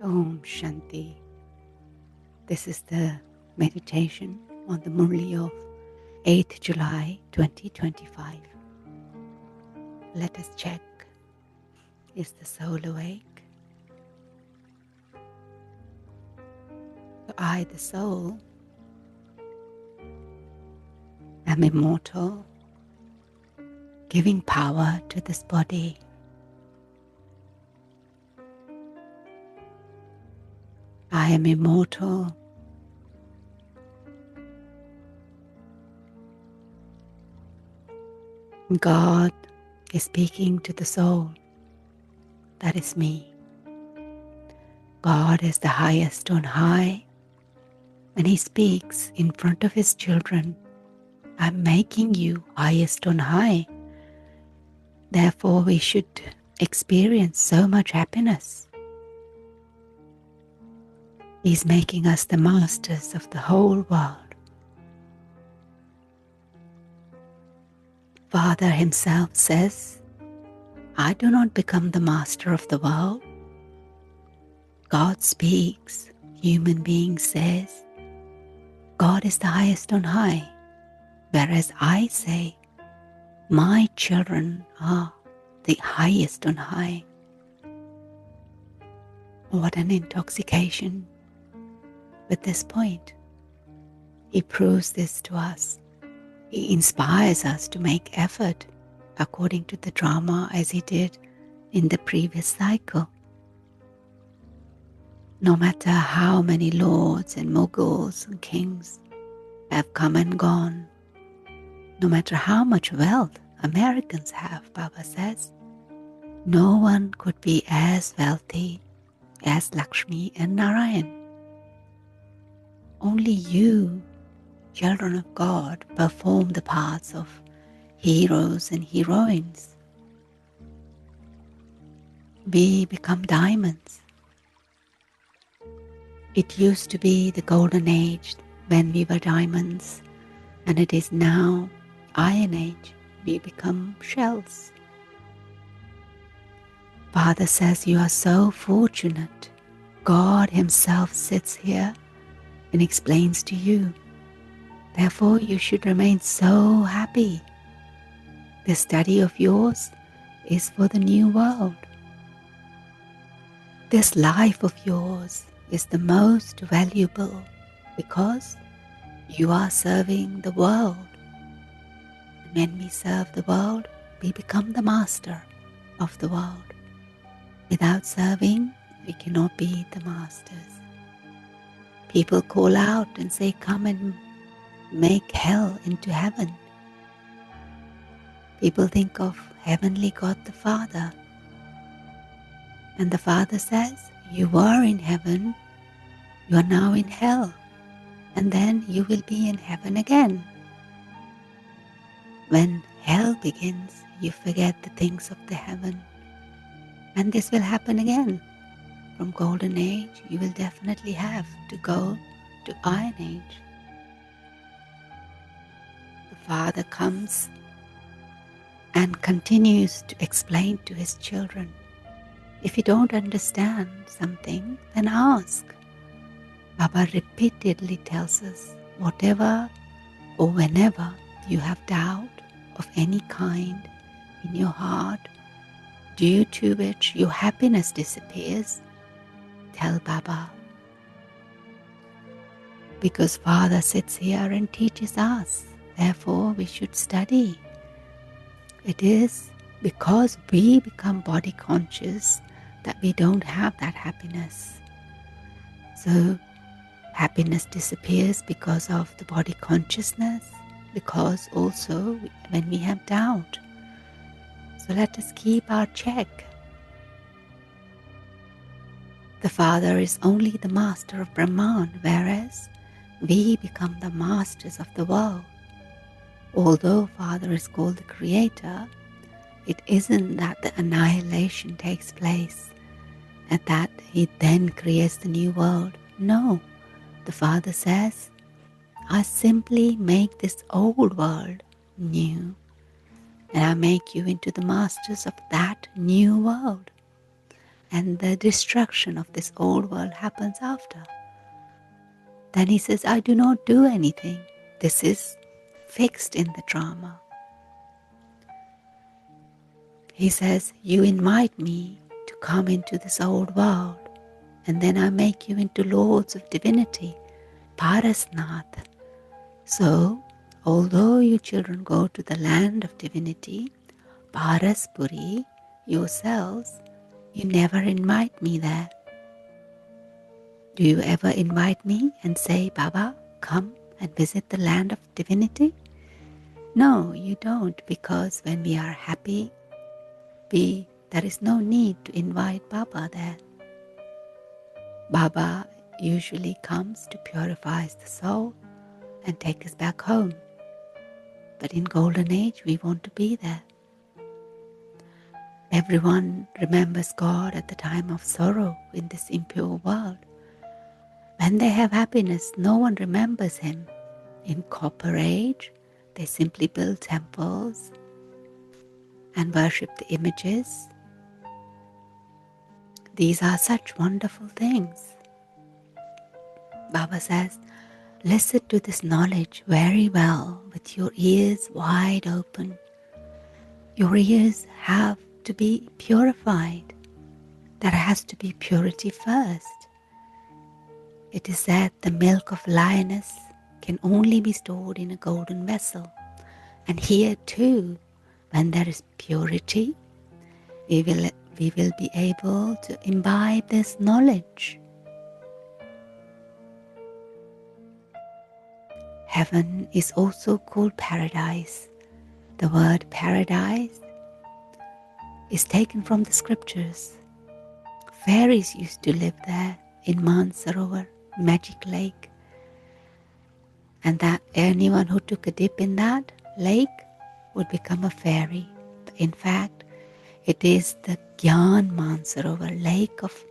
Om Shanti. This is the meditation on the Murli of 8th July 2025. Let us check, is the soul awake? So I, the soul, am immortal, giving power to this body. I am immortal, God is speaking to the soul. That is me. God is the highest on high, and He speaks in front of His children. I'm making you highest on high. Therefore, we should experience so much happiness. He's making us the masters of the whole world. Father Himself says, I do not become the master of the world. God speaks, human being says, God is the highest on high, whereas I say, my children are the highest on high. What an intoxication. At this point, He proves this to us. He inspires us to make effort according to the drama as He did in the previous cycle. No matter how many lords and moguls and kings have come and gone, no matter how much wealth Americans have, Baba says, no one could be as wealthy as Lakshmi and Narayan. Only you, children of God, perform the parts of heroes and heroines. We become diamonds. It used to be the golden age when we were diamonds, and it is now iron age. We become shells. Father says you are so fortunate. God Himself sits here and explains to you. Therefore, you should remain so happy. This study of yours is for the new world. This life of yours is the most valuable because you are serving the world. And when we serve the world, we become the master of the world. Without serving, we cannot be the masters. People call out and say, come and make hell into heaven. People think of Heavenly God the Father. And the Father says, you were in heaven, you are now in hell, and then you will be in heaven again. When hell begins, you forget the things of the heaven. And this will happen again. From golden age, you will definitely have to go to iron age. The Father comes and continues to explain to His children. If you don't understand something, then ask. Baba repeatedly tells us, whatever or whenever you have doubt of any kind in your heart, due to which your happiness disappears, tell Baba. Because Father sits here and teaches us, therefore we should study. It is because we become body conscious that we don't have that happiness. So happiness disappears because of the body consciousness, because also when we have doubt. So let us keep our check. The Father is only the master of Brahman, whereas we become the masters of the world. Although Father is called the Creator, it isn't that the annihilation takes place and that He then creates the new world. No, the Father says, I simply make this old world new, and I make you into the masters of that new world. and the destruction of this old world happens after. Then he says, I do not do anything. This is fixed in the drama. He says, you invite me to come into this old world, and then I make you into lords of divinity, Parasnath. So, although you children go to the land of divinity, Paraspuri, yourselves, you never invite me there. Do you ever invite me and say, Baba, come and visit the land of divinity? No, you don't, because when we are happy, there is no need to invite Baba there. Baba usually comes to purify the soul and take us back home. But in Golden Age, we want to be there. Everyone remembers God at the time of sorrow in this impure world. When they have happiness, no one remembers Him. In Copper Age, they simply build temples and worship the images. These are such wonderful things. Baba says, listen to this knowledge very well with your ears wide open. Your ears have to be purified. There has to be purity first. It is said the milk of lioness can only be stored in a golden vessel. And here too, when there is purity, we will be able to imbibe this knowledge. Heaven is also called paradise. The word paradise is taken from the scriptures. Fairies used to live there in Mansarovar, magic lake. And that anyone who took a dip in that lake would become a fairy. In fact, it is the Gyan Mansarovar, lake of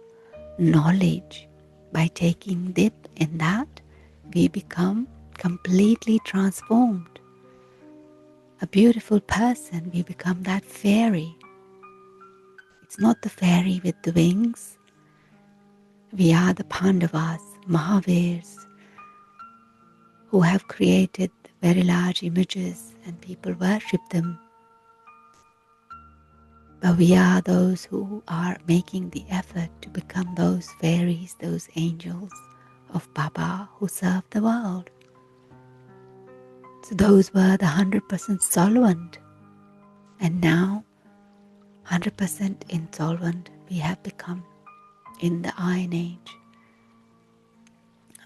knowledge. By taking dip in that, we become completely transformed. A beautiful person, we become that fairy. It's not the fairy with the wings. We are the Pandavas, Mahavirs, who have created very large images and people worship them. But we are those who are making the effort to become those fairies, those angels of Baba who serve the world. So those were the 100% solvent. And now, 100% insolvent we have become in the Iron Age.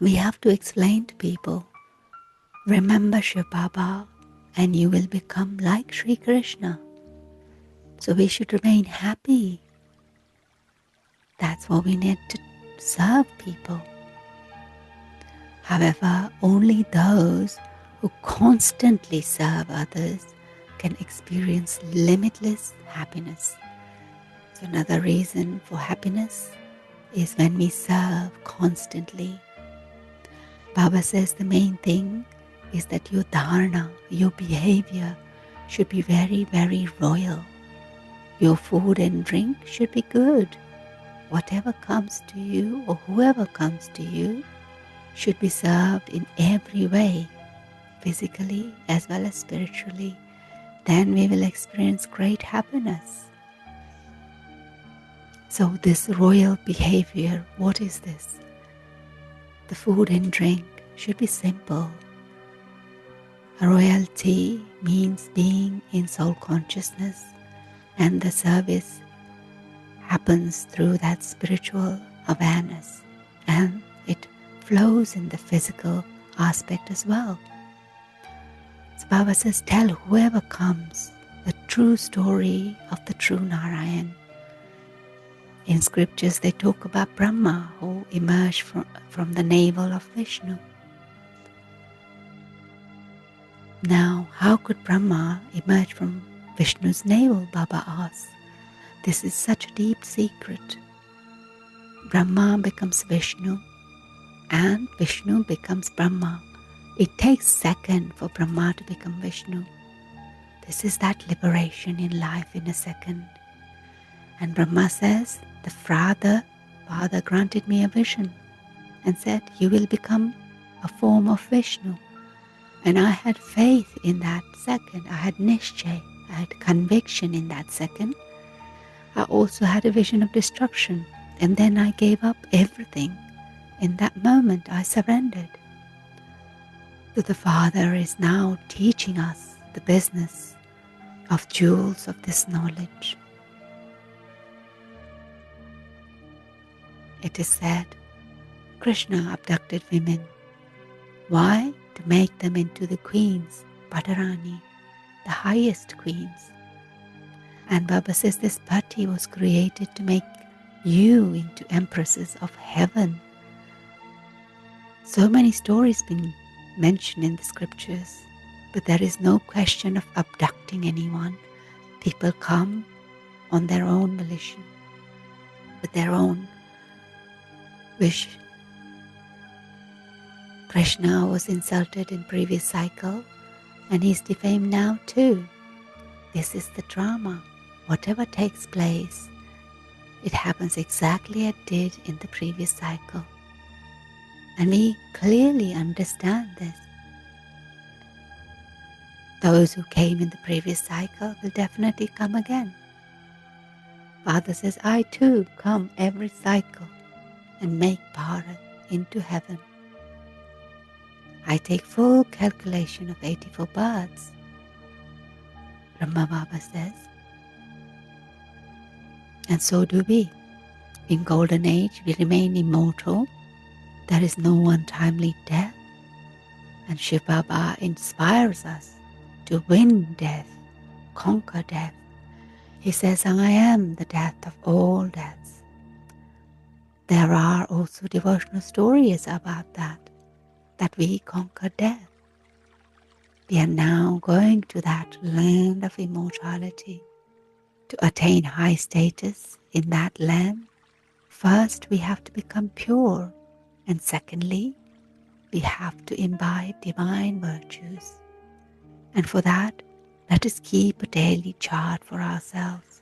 We have to explain to people, remember Shiv Baba and you will become like Sri Krishna. So we should remain happy. That's what we need to serve people. However, only those who constantly serve others can experience limitless happiness. So another reason for happiness is when we serve constantly. Baba says the main thing is that your dharana, your behavior should be very, very royal. Your food and drink should be good. Whatever comes to you or whoever comes to you should be served in every way, physically as well as spiritually. Then we will experience great happiness. So this royal behavior, what is this? The food and drink should be simple. Royalty means being in soul consciousness, and the service happens through that spiritual awareness, and it flows in the physical aspect as well. So Baba says, tell whoever comes the true story of the true Narayan. In scriptures they talk about Brahma who emerged from the navel of Vishnu. Now, how could Brahma emerge from Vishnu's navel, Baba asks. This is such a deep secret. Brahma becomes Vishnu and Vishnu becomes Brahma. It takes seconds for Brahma to become Vishnu. This is that liberation in life in a second. And Brahma says, the Father granted me a vision and said, you will become a form of Vishnu. And I had faith in that second. I had nishchay, I had conviction in that second. I also had a vision of destruction. And then I gave up everything. In that moment, I surrendered. So the Father is now teaching us the business of jewels of this knowledge. It is said, Krishna abducted women. Why? To make them into the queens, Padarani, the highest queens. And Baba says this Pati was created to make you into empresses of heaven. So many stories been mentioned in the scriptures, but there is no question of abducting anyone. People come on their own volition, with their own wish. Krishna was insulted in previous cycle and he's defamed now too. This is the drama. Whatever takes place, it happens exactly as it did in the previous cycle. And we clearly understand this. Those who came in the previous cycle will definitely come again. Father says, I too come every cycle and make Bharat into heaven. I take full calculation of 84 births. Brahma Baba says. And so do we. In Golden Age, we remain immortal. There is no untimely death. And Shiv Baba inspires us to win death, conquer death. He says, I am the death of all deaths. There are also devotional stories about that we conquer death. We are now going to that land of immortality. To attain high status in that land, first we have to become pure, and secondly, we have to imbibe divine virtues. And for that, let us keep a daily chart for ourselves.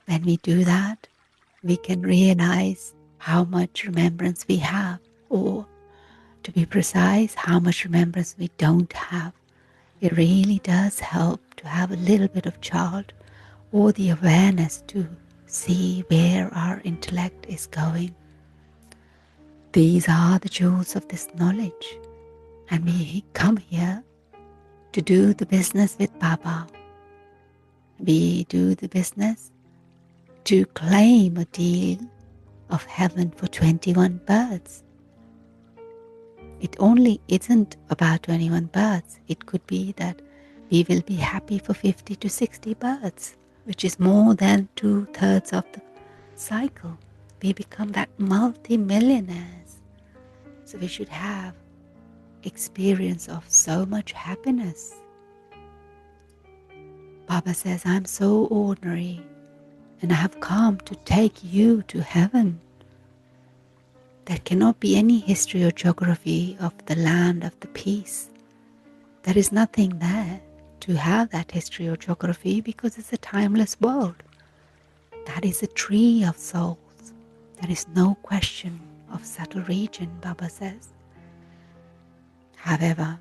When we do that, we can realize how much remembrance we have, or to be precise, how much remembrance we don't have. It really does help to have a little bit of chart or the awareness to see where our intellect is going. These are the jewels of this knowledge, and we come here to do the business with Baba. We do the business to claim a deal of heaven for 21 births. It only isn't about 21 births. It could be that we will be happy for 50 to 60 births, which is more than 2/3 of the cycle. We become that multi-millionaires. So we should have experience of so much happiness. Baba says, I'm so ordinary and I have come to take you to heaven. There cannot be any history or geography of the land of the peace. There is nothing there to have that history or geography because it's a timeless world. That is a tree of souls. There is no question of subtle region, Baba says. However,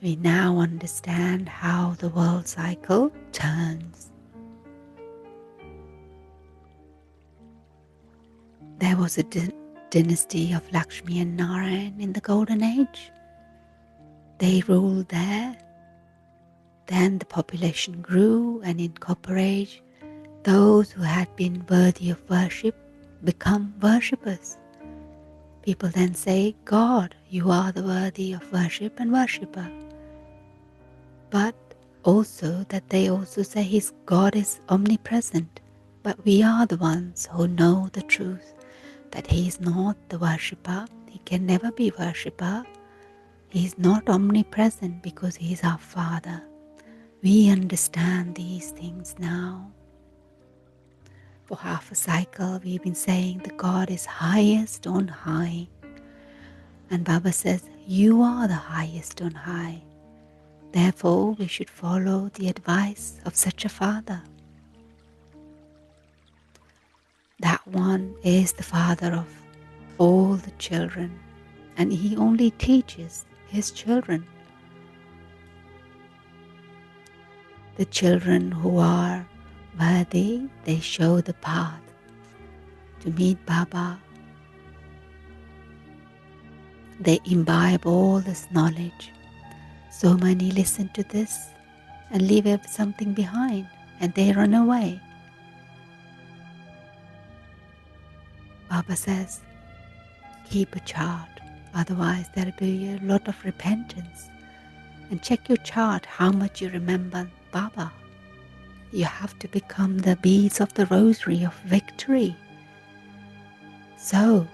we now understand how the world cycle turns. There was a dynasty of Lakshmi and Narayan in the Golden Age. They ruled there. Then the population grew, and in Copper Age, those who had been worthy of worship become worshippers. People then say, God, you are the worthy of worship and worshipper. But also that they also say his God is omnipresent. But we are the ones who know the truth, that he is not the worshipper. He can never be worshipper. He is not omnipresent because he is our Father. We understand these things now. For half a cycle, we've been saying the God is highest on high. And Baba says, you are the highest on high. Therefore, we should follow the advice of such a Father. One is the Father of all the children, and He only teaches His children. The children who are worthy, they show the path to meet Baba. They imbibe all this knowledge. So many listen to this and leave something behind, and they run away. Baba says, keep a chart, otherwise there will be a lot of repentance. And check your chart how much you remember Baba. You have to become the beads of the rosary of victory. So,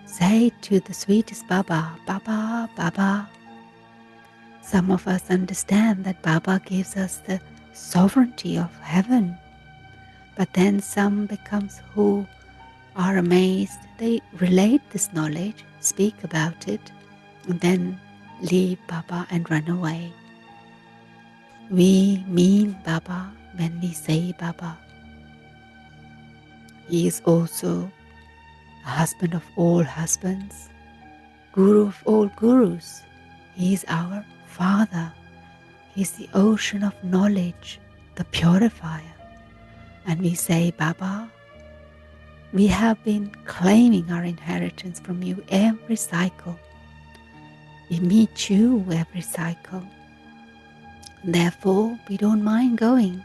say to the sweetest Baba, Baba, Baba. Some of us understand that Baba gives us the sovereignty of heaven. But then some becomes who are amazed. They relate this knowledge, speak about it, and then leave Baba and run away. We mean Baba when we say Baba. He is also a husband of all husbands, Guru of all gurus. He is our Father. He is the ocean of knowledge, the purifier. And we say, Baba, we have been claiming our inheritance from you every cycle. We meet you every cycle. Therefore, we don't mind going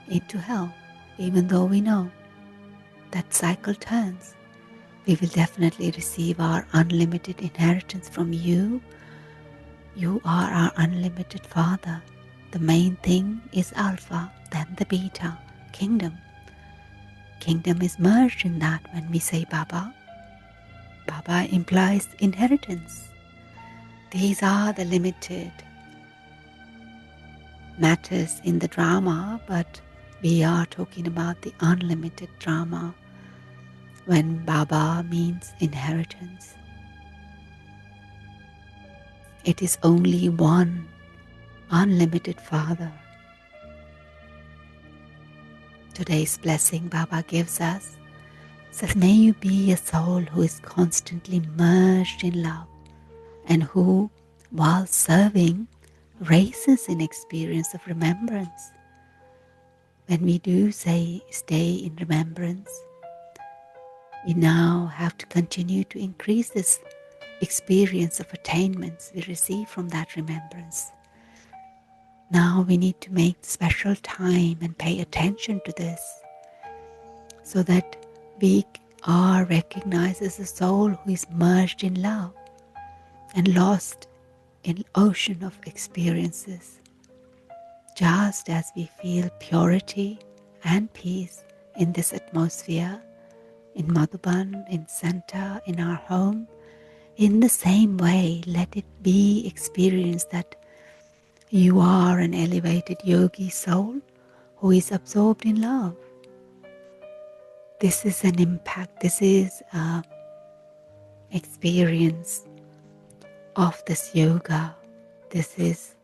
into hell, even though we know that cycle turns. We will definitely receive our unlimited inheritance from you. You are our unlimited Father. The main thing is Alpha, then the Beta, kingdom. Kingdom is merged in that when we say Baba. Baba implies inheritance. These are the limited matters in the drama, but we are talking about the unlimited drama when Baba means inheritance. It is only one unlimited Father. Today's blessing Baba gives us says, may you be a soul who is constantly merged in love and who, while serving, races in experience of remembrance. When we do say stay in remembrance, we now have to continue to increase this experience of attainments we receive from that remembrance. Now we need to make special time and pay attention to this so that we are recognized as a soul who is merged in love and lost in ocean of experiences. Just as we feel purity and peace in this atmosphere, in Madhuban, in center, in our home, in the same way, let it be experienced that you are an elevated yogi soul who is absorbed in love. This is an impact, this is an experience of this yoga. This is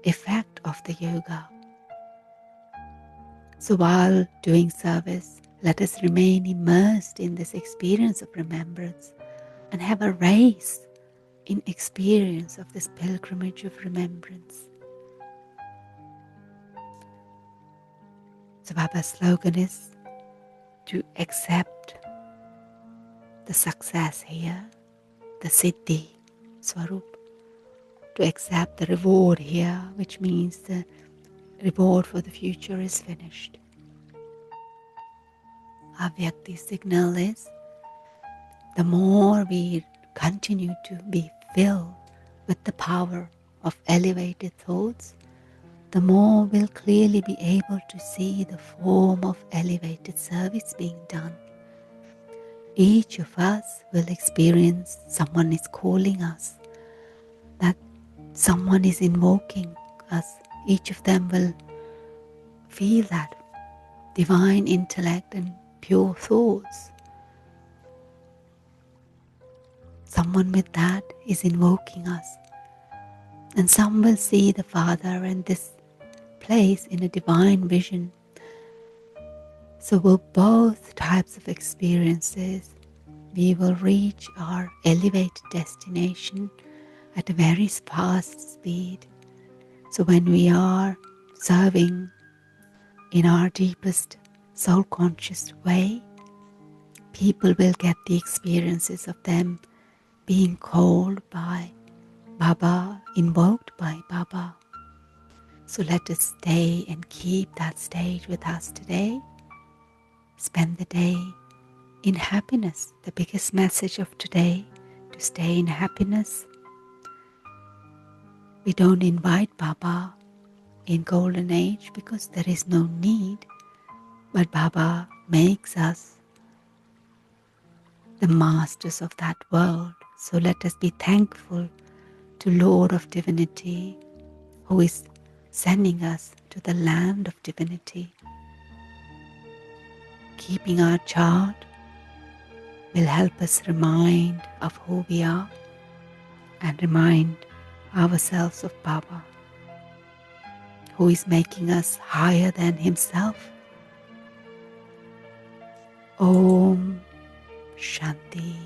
effect of the yoga. So while doing service, let us remain immersed in this experience of remembrance and have a race in experience of this pilgrimage of remembrance. So Baba's slogan is to accept the success here, the Siddhi Swarup, to accept the reward here, which means the reward for the future is finished. Our Vyakti signal is the more we continue to be filled with the power of elevated thoughts, the more we'll clearly be able to see the form of elevated service being done. Each of us will experience someone is calling us, that someone is invoking us. Each of them will feel that divine intellect and pure thoughts. Someone with that is invoking us. And some will see the Father and this place in a divine vision. So with both types of experiences, we will reach our elevated destination at a very fast speed. So when we are serving in our deepest soul conscious way, people will get the experiences of them being called by Baba, invoked by Baba. So let us stay and keep that stage with us today. Spend the day in happiness. The biggest message of today, to stay in happiness. We don't invite Baba in Golden Age because there is no need, but Baba makes us the masters of that world. So let us be thankful to Lord of Divinity who is sending us to the land of divinity. Keeping our chart will help us remind of who we are and remind ourselves of Baba, who is making us higher than himself. Om Shanti.